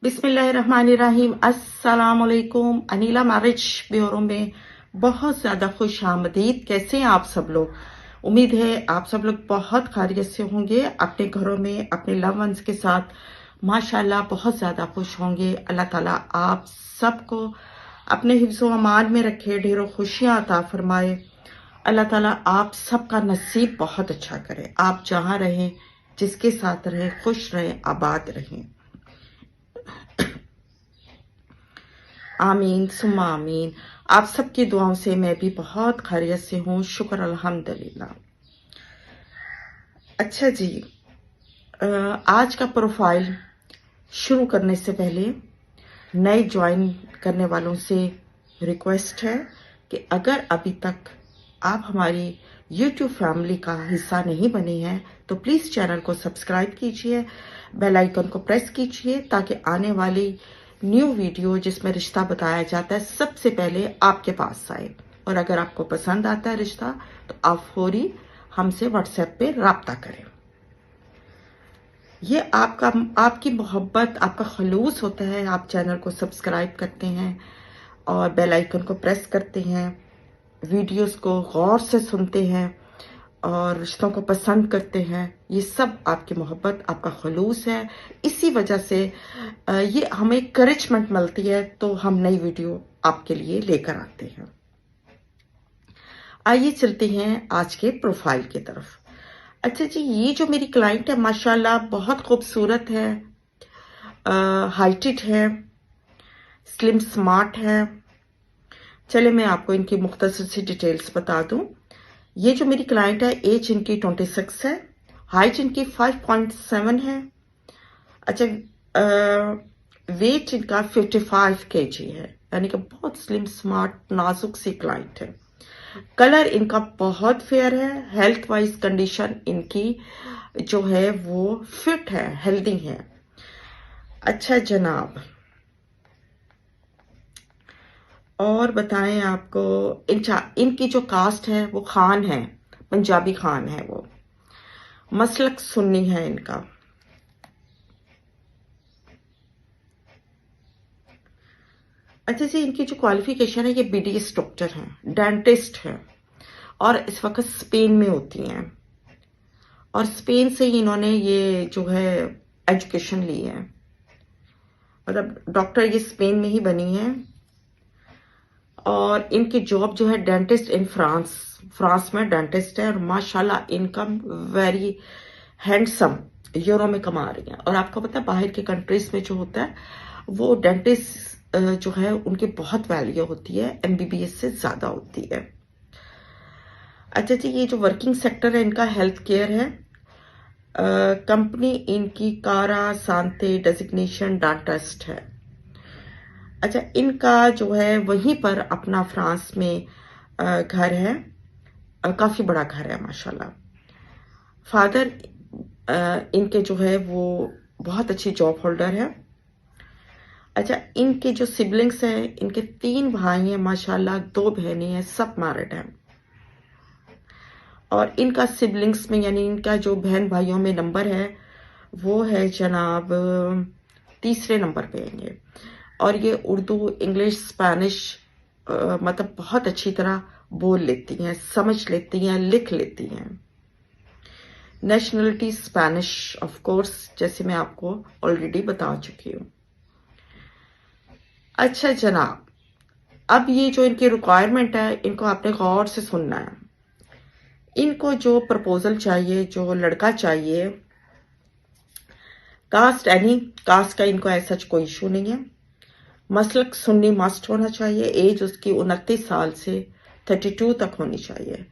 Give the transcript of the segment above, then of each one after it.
बिस्मिल्लाहिर्रहमानिर्रहीम। अस्सलाम वालेकुम। अनीला मैरिज ब्यूरो में बहुत ज़्यादा खुश आमदीद। कैसे हैं आप सब लोग? उम्मीद है आप सब लोग बहुत खैरियत से होंगे, अपने घरों में अपने लव वंस के साथ माशाल्लाह बहुत ज़्यादा खुश होंगे। अल्लाह ताला आप सबको अपने हिफ्ज़ व अमान में रखे, ढेरों खुशियाँ अता फरमाए। अल्लाह ताला आप सबका नसीब बहुत अच्छा करे। आप जहाँ रहें, जिसके साथ रहें, खुश रहें, आबाद रहें। आमीन सुम्मा आमीन। आप सबकी दुआओं से मैं भी बहुत खैरियत से हूँ, शुक्र अल्हम्दुलिल्लाह। अच्छा जी, आज का प्रोफाइल शुरू करने से पहले नए ज्वाइन करने वालों से रिक्वेस्ट है कि अगर अभी तक आप हमारी YouTube फैमिली का हिस्सा नहीं बने हैं तो प्लीज़ चैनल को सब्सक्राइब कीजिए, बेल आइकन को प्रेस कीजिए ताकि आने वाली न्यू वीडियो जिसमें रिश्ता बताया जाता है सबसे पहले आपके पास आए। और अगर आपको पसंद आता है रिश्ता तो आप फौरी हमसे व्हाट्सएप पे राब्ता करें। ये आपकी मोहब्बत, आपका खलूस होता है। आप चैनल को सब्सक्राइब करते हैं और बेल आइकन को प्रेस करते हैं, वीडियोस को गौर से सुनते हैं और रिश्तों को पसंद करते हैं। ये सब आपकी मोहब्बत, आपका खलूस है। इसी वजह से ये हमें करेजमेंट मिलती है तो हम नई वीडियो आपके लिए लेकर आते हैं। आइए चलते हैं आज के प्रोफाइल की तरफ। अच्छा जी, ये जो मेरी क्लाइंट है माशाल्लाह बहुत खूबसूरत है, हाइटेड है, स्लिम स्मार्ट है। चले मैं आपको इनकी मुख्तसर सी डिटेल्स बता दूं। ये जो मेरी क्लाइंट है, एज इनकी 26 है, हाइट इनकी 5.7 है। अच्छा, वेट इनका 55 kg है, यानी कि बहुत स्लिम स्मार्ट नाजुक सी क्लाइंट है। कलर इनका बहुत फेयर है। हेल्थ वाइज कंडीशन इनकी जो है वो फिट है, हेल्दी है। अच्छा जनाब, और बताएं आपको, इनकी जो कास्ट है वो खान है, पंजाबी खान है। वो मसलक सुन्नी है इनका। अच्छा जी, इनकी जो क्वालिफिकेशन है, ये BDS डॉक्टर हैं, डेंटिस्ट हैं और इस वक्त स्पेन में होती हैं। और स्पेन से ही इन्होंने ये जो है एजुकेशन ली है, मतलब डॉक्टर ये स्पेन में ही बनी है। और इनकी जॉब जो है डेंटिस्ट इन फ्रांस में डेंटिस्ट है। और माशाल्लाह इनकम वेरी हैंडसम यूरो में कमा रही है। और आपको पता है बाहर के कंट्रीज में जो होता है वो डेंटिस्ट जो है उनकी बहुत वैल्यू होती है, MBBS से ज्यादा होती है। अच्छा जी, ये जो वर्किंग सेक्टर है इनका हेल्थ केयर है। कंपनी इनकी कारा सांते डेजिग्नेशन डेंटिस्ट है। अच्छा, इनका जो है वहीं पर अपना फ्रांस में घर है, काफी बड़ा घर है माशाल्लाह। फादर इनके जो है वो बहुत अच्छी जॉब होल्डर है। अच्छा, इनके जो सिबलिंग्स हैं, इनके 3 भाई हैं माशाल्लाह, 2 बहनें हैं, सब मैरिड हैं। और इनका सिबलिंग्स में यानी इनका जो बहन भाइयों में नंबर है वो है जनाब 3रे नंबर पे है। और ये उर्दू, इंग्लिश, स्पेनिश मतलब बहुत अच्छी तरह बोल लेती हैं, समझ लेती हैं, लिख लेती हैं। नेशनलिटी स्पेनिश ऑफ कोर्स, जैसे मैं आपको ऑलरेडी बता चुकी हूँ। अच्छा जनाब, अब ये जो इनकी रिक्वायरमेंट है इनको आपने गौर से सुनना है। इनको जो प्रपोजल चाहिए, जो लड़का चाहिए, कास्ट एनी कास्ट का इनको ऐसा कोई इशू नहीं है। मसलक सुन्नी मस्ट होना चाहिए। एज उसकी 29 साल से 32 तक होनी चाहिए।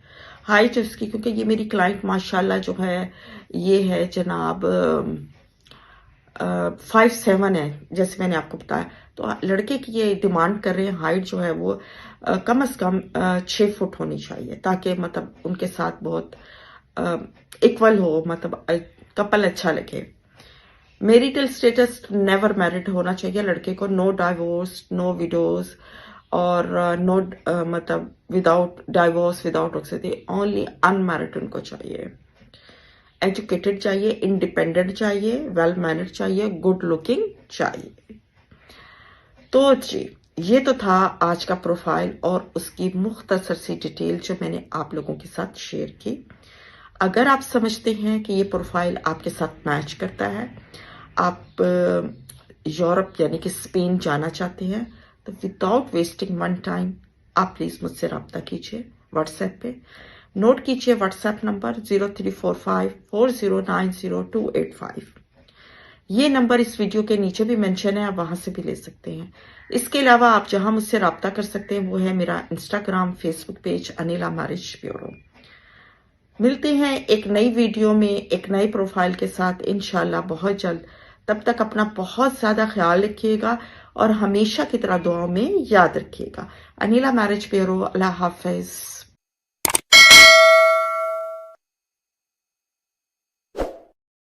हाइट उसकी, क्योंकि ये मेरी क्लाइंट माशाल्लाह जो है ये है जनाब 5'7" है, जैसे मैंने आपको बताया। तो लड़के की ये डिमांड कर रहे हैं हाइट जो है वो कम से कम 6 फुट होनी चाहिए, ताकि मतलब उनके साथ बहुत इक्वल हो, मतलब कपल अच्छा लगे। मैरिटल स्टेटस नेवर मैरिड होना चाहिए लड़के को। नो डाइवोर्स, नो विडोज और नो मतलब विदाउट डाइवोर्स, विदाउट ऑक्सिटी, ओनली अनमैरिड उनको चाहिए। एजुकेटेड चाहिए, इंडिपेंडेंट चाहिए, वेल मैनर्ड चाहिए, गुड लुकिंग चाहिए। تو جی یہ تو تھا آج کا پروفائل اور اس کی مختصر سی ڈیٹیل جو میں نے آپ لوگوں کے ساتھ شیئر کی. اگر آپ سمجھتے ہیں کہ یہ پروفائل آپ کے ساتھ میچ کرتا ہے، آپ یورپ یعنی کہ اسپین جانا چاہتے ہیں، تو وداؤٹ ویسٹنگ ون ٹائم آپ پلیز مجھ سے رابطہ کیجیے واٹس ایپ پہ. نوٹ کیجیے واٹس ایپ نمبر 0345409028. یہ نمبر اس ویڈیو کے نیچے بھی مینشن ہے، آپ وہاں سے بھی لے سکتے ہیں. اس کے علاوہ آپ جہاں مجھ سے رابطہ کر سکتے ہیں وہ ہے میرا انسٹاگرام، فیس بک پیج انیلا میرج بیورو. ملتے ہیں ایک نئی ویڈیو میں ایک نئے پروفائل کے ساتھ انشاءاللہ بہت جلد. تب تک اپنا بہت زیادہ خیال رکھیے گا اور ہمیشہ کی طرح دعاؤں میں یاد رکھیے گا. Aneela marriage bureau. اللہ حافظ.